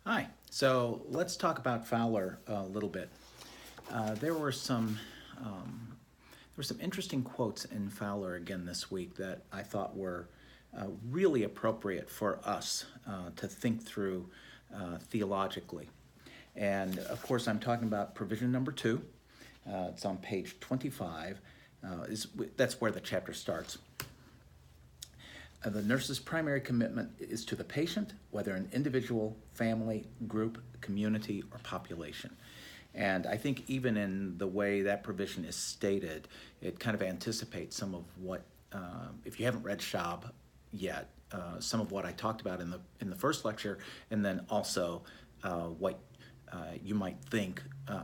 Hi. So let's talk about Fowler a little bit. There were some interesting quotes in Fowler again this week that I thought were really appropriate for us to think through theologically. And of course, I'm talking about provision number 2. It's on page 25. That's where the chapter starts. The nurse's primary commitment is to the patient, whether an individual, family, group, community, or population. And I think even in the way that provision is stated, it kind of anticipates some of what, if you haven't read Schwab yet, some of what I talked about in the first lecture, and then also what you might think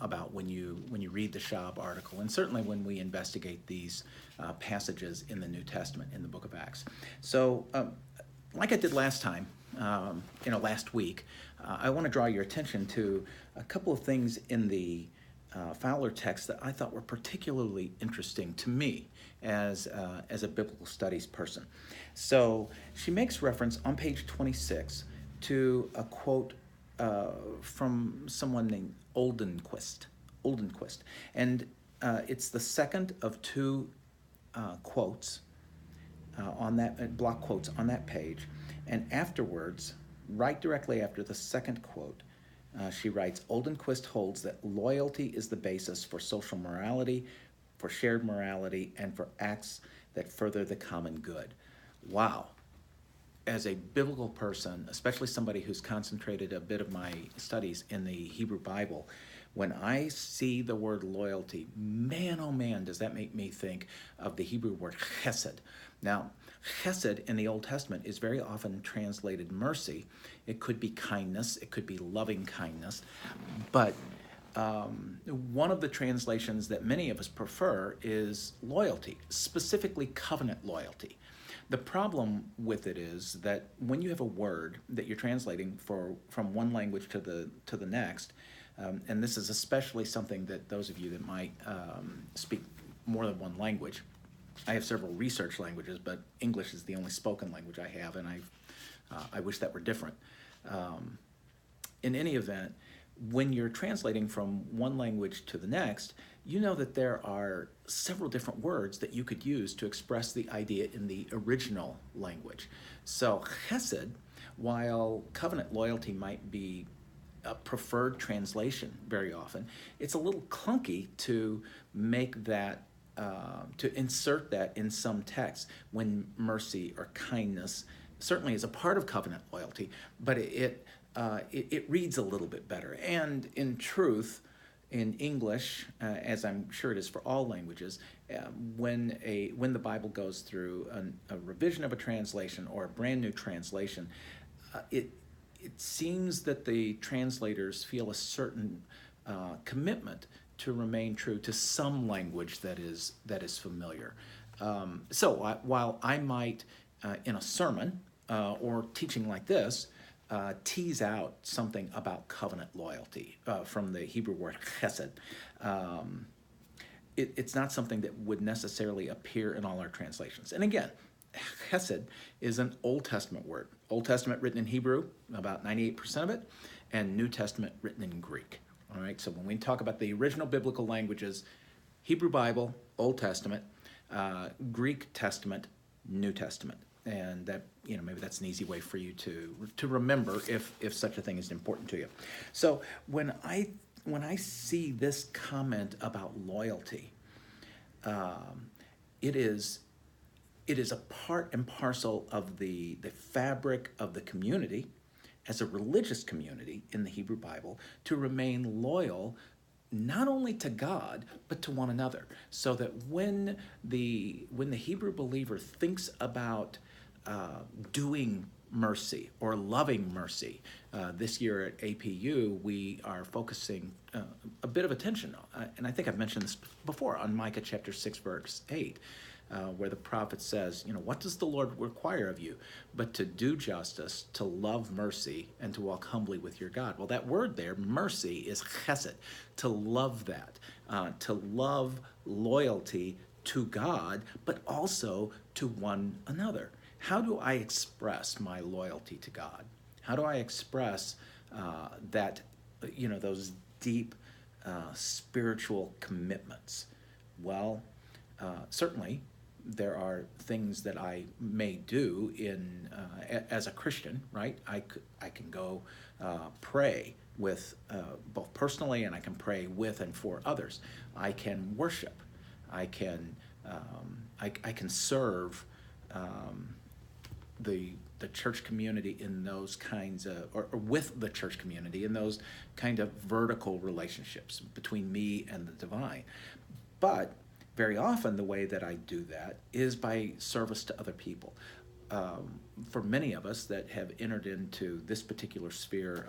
about when you read the Schwab article, and certainly when we investigate these passages in the New Testament in the Book of Acts. So, like I did last time, last week, I want to draw your attention to a couple of things in the Fowler text that I thought were particularly interesting to me as a biblical studies person. So she makes reference on page 26 to a quote from someone named Oldenquist, and it's the second of two quotes on that block quotes on that page, and afterwards, right directly after the second quote, she writes, Oldenquist holds that loyalty is the basis for social morality, for shared morality, and for acts that further the common good. Wow. As a biblical person, especially somebody who's concentrated a bit of my studies in the Hebrew Bible, when I see the word loyalty, man, oh man, does that make me think of the Hebrew word chesed. Now, chesed in the Old Testament is very often translated mercy. It could be kindness, it could be loving kindness, but one of the translations that many of us prefer is loyalty, specifically covenant loyalty. The problem with it is that when you have a word that you're translating from one language to the next, and this is especially something that those of you that might speak more than one language, I have several research languages, but English is the only spoken language I have, and I wish that were different. In any event, when you're translating from one language to the next, you know that there are several different words that you could use to express the idea in the original language. So chesed, while covenant loyalty might be a preferred translation very often, it's a little clunky to make that, to insert that in some texts when mercy or kindness certainly is a part of covenant loyalty, but it reads a little bit better. And in truth, in English, as I'm sure it is for all languages, when the Bible goes through a revision of a translation or a brand new translation, it seems that the translators feel a certain commitment to remain true to some language that is familiar. So while I might, in a sermon or teaching like this, tease out something about covenant loyalty from the Hebrew word chesed, it's not something that would necessarily appear in all our translations. And again, chesed is an Old Testament word. Old Testament written in Hebrew, about 98% of it, and New Testament written in Greek. All right, so when we talk about the original biblical languages, Hebrew Bible, Old Testament, Greek Testament, New Testament. And that, maybe that's an easy way for you to remember if such a thing is important to you. So when I see this comment about loyalty, it is a part and parcel of the fabric of the community, as a religious community in the Hebrew Bible, to remain loyal not only to God, but to one another. So that when the Hebrew believer thinks about doing mercy or loving mercy, this year at APU, we are focusing a bit of attention, and I think I've mentioned this before, on Micah chapter 6, verse 8, where the prophet says, what does the Lord require of you but to do justice, to love mercy, and to walk humbly with your God? Well, that word there, mercy, is chesed, to love that, to love loyalty to God, but also to one another. How do I express my loyalty to God? How do I express that, those deep spiritual commitments. Well, certainly there are things that I may do as a Christian, right? I can go pray with both personally, and I can pray with and for others. I can worship. I can I can serve the church community in those kinds of, or with the church community in those kind of vertical relationships between me and the divine. But very often the way that I do that is by service to other people. For many of us that have entered into this particular sphere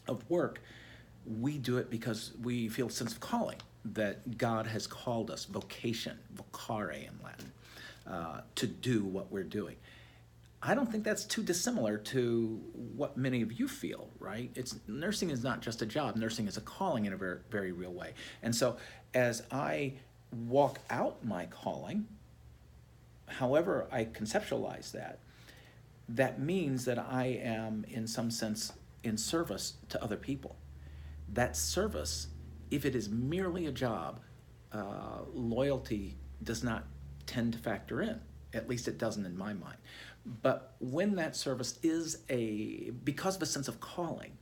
of work, we do it because we feel a sense of calling, that God has called us, vocation, vocare in Latin, to do what we're doing. I don't think that's too dissimilar to what many of you feel, right? Nursing is not just a job. Nursing is a calling in a very, very real way. And so as I walk out my calling, however I conceptualize that, that means that I am in some sense in service to other people. That service, if it is merely a job, loyalty does not tend to factor in. At least it doesn't in my mind. But when that service is because of a sense of calling,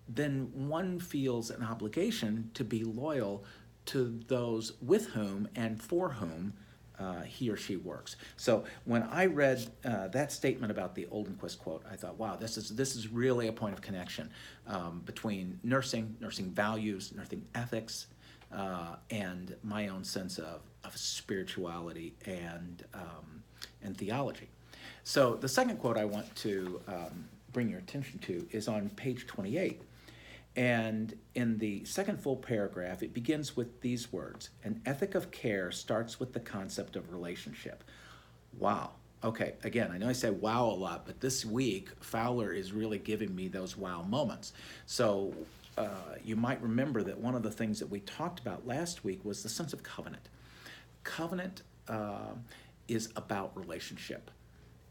then one feels an obligation to be loyal to those with whom and for whom he or she works. So when I read that statement about the Oldenquist quote, I thought, wow, this is really a point of connection between nursing values, nursing ethics, and my own sense of spirituality and theology. So the second quote I want to bring your attention to is on page 28. And in the second full paragraph, it begins with these words: "An ethic of care starts with the concept of relationship." Wow. Okay, again, I know I say wow a lot, but this week, Fowler is really giving me those wow moments. So you might remember that one of the things that we talked about last week was the sense of covenant. Covenant is about relationship.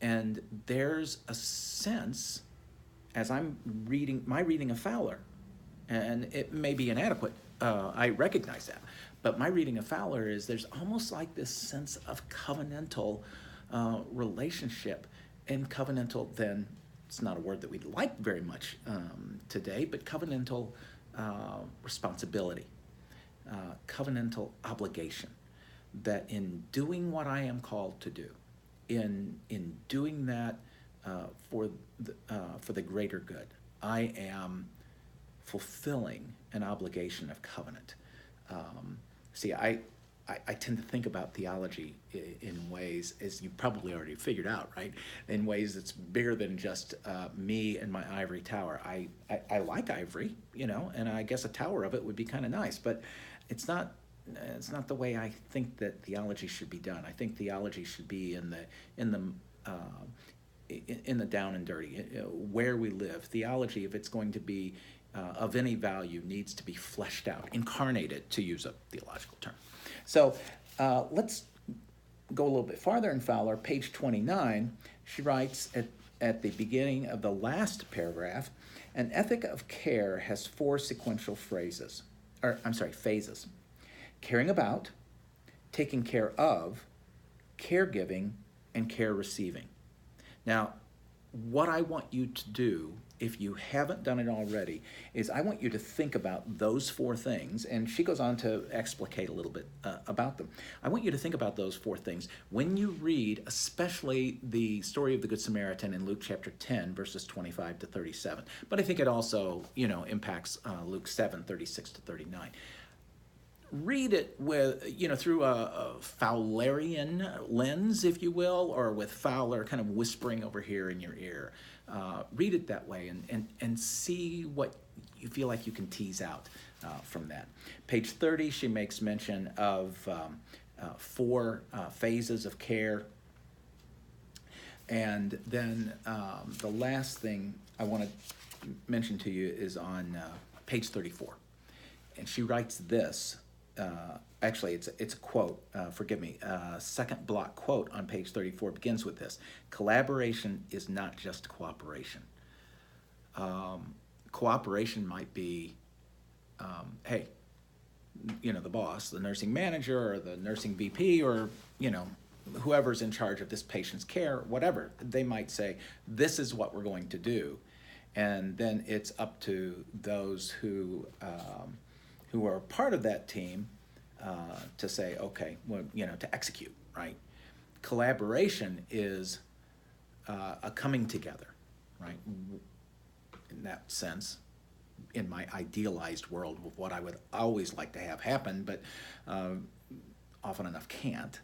And there's a sense, as I'm reading, my reading of Fowler, and it may be inadequate, I recognize that, but my reading of Fowler is there's almost like this sense of covenantal relationship. And covenantal, then, it's not a word that we like very much today, but covenantal responsibility, covenantal obligation, that in doing what I am called to do, in doing that for the greater good, I am fulfilling an obligation of covenant. See, I tend to think about theology in ways, as you probably already figured out, right? In ways that's bigger than just me and my ivory tower. I like ivory, and I guess a tower of it would be kind of nice, but it's not the way I think that theology should be done. I think theology should be in the down and dirty, where we live. Theology, if it's going to be of any value, needs to be fleshed out, incarnated, to use a theological term. So let's go a little bit farther in Fowler. Page 29, she writes at the beginning of the last paragraph, "An ethic of care has four sequential phases. Caring about, taking care of, caregiving, and care receiving." Now, what I want you to do, if you haven't done it already, is I want you to think about those four things, and she goes on to explicate a little bit about them. I want you to think about those four things when you read, especially the story of the Good Samaritan in Luke chapter 10, verses 25 to 37. But I think it also, impacts Luke 7, 36 to 39. Read it with, through a Fowlerian lens, if you will, or with Fowler kind of whispering over here in your ear. Read it that way and see what you feel like you can tease out from that. Page 30, she makes mention of four phases of care. And then the last thing I want to mention to you is on page 34. And she writes this. Actually, it's a quote, forgive me, second block quote on page 34 begins with this: "Collaboration is not just cooperation." cooperation might be, hey, the boss, the nursing manager, or the nursing VP, or, whoever's in charge of this patient's care, whatever, they might say, this is what we're going to do. And then it's up to those who are part of that team to say, okay, well, to execute, right? Collaboration is a coming together, right? In that sense, in my idealized world, of what I would always like to have happen, but often enough can't,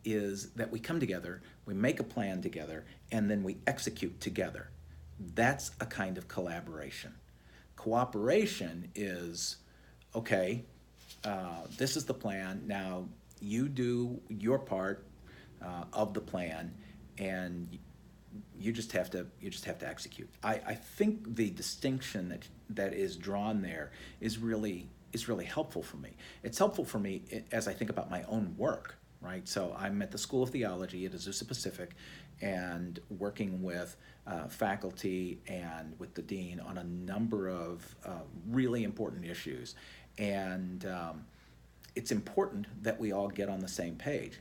is that we come together, we make a plan together, and then we execute together. That's a kind of collaboration. Cooperation is, okay, this is the plan, now you do your part of the plan, and you just have to execute. I think the distinction that is drawn there is really helpful for me. It's helpful for me as I think about my own work, right? So I'm at the School of Theology at Azusa Pacific, and working with faculty and with the dean on a number of really important issues. And it's important that we all get on the same page.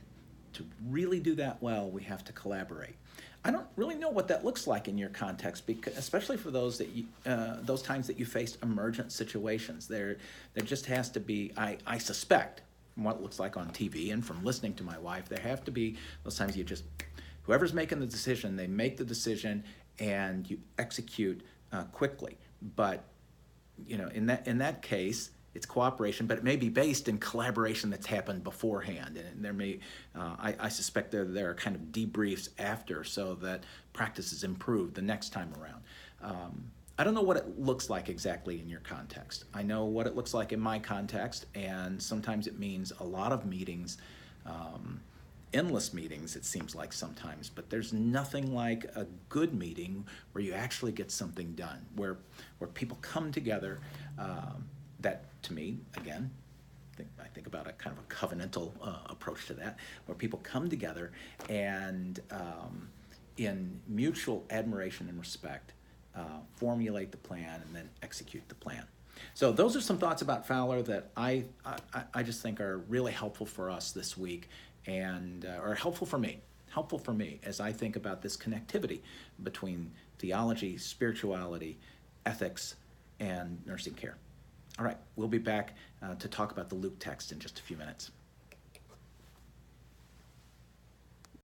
To really do that well, we have to collaborate. I don't really know what that looks like in your context, because, especially for those those times that you faced emergent situations. There just has to be, I suspect, from what it looks like on TV and from listening to my wife, there have to be those times whoever's making the decision, they make the decision and you execute quickly. But in that case, it's cooperation, but it may be based in collaboration that's happened beforehand, and there may, I suspect there are kind of debriefs after, so that practice is improved the next time around. I don't know what it looks like exactly in your context. I know what it looks like in my context, and sometimes it means a lot of meetings, endless meetings, it seems like sometimes, but there's nothing like a good meeting where you actually get something done, where people come together. That, to me, again, I think about a kind of a covenantal approach to that, where people come together and in mutual admiration and respect, formulate the plan and then execute the plan. So those are some thoughts about Fowler that I just think are really helpful for us this week, and are helpful for me as I think about this connectivity between theology, spirituality, ethics, and nursing care. All right, we'll be back to talk about the Luke text in just a few minutes.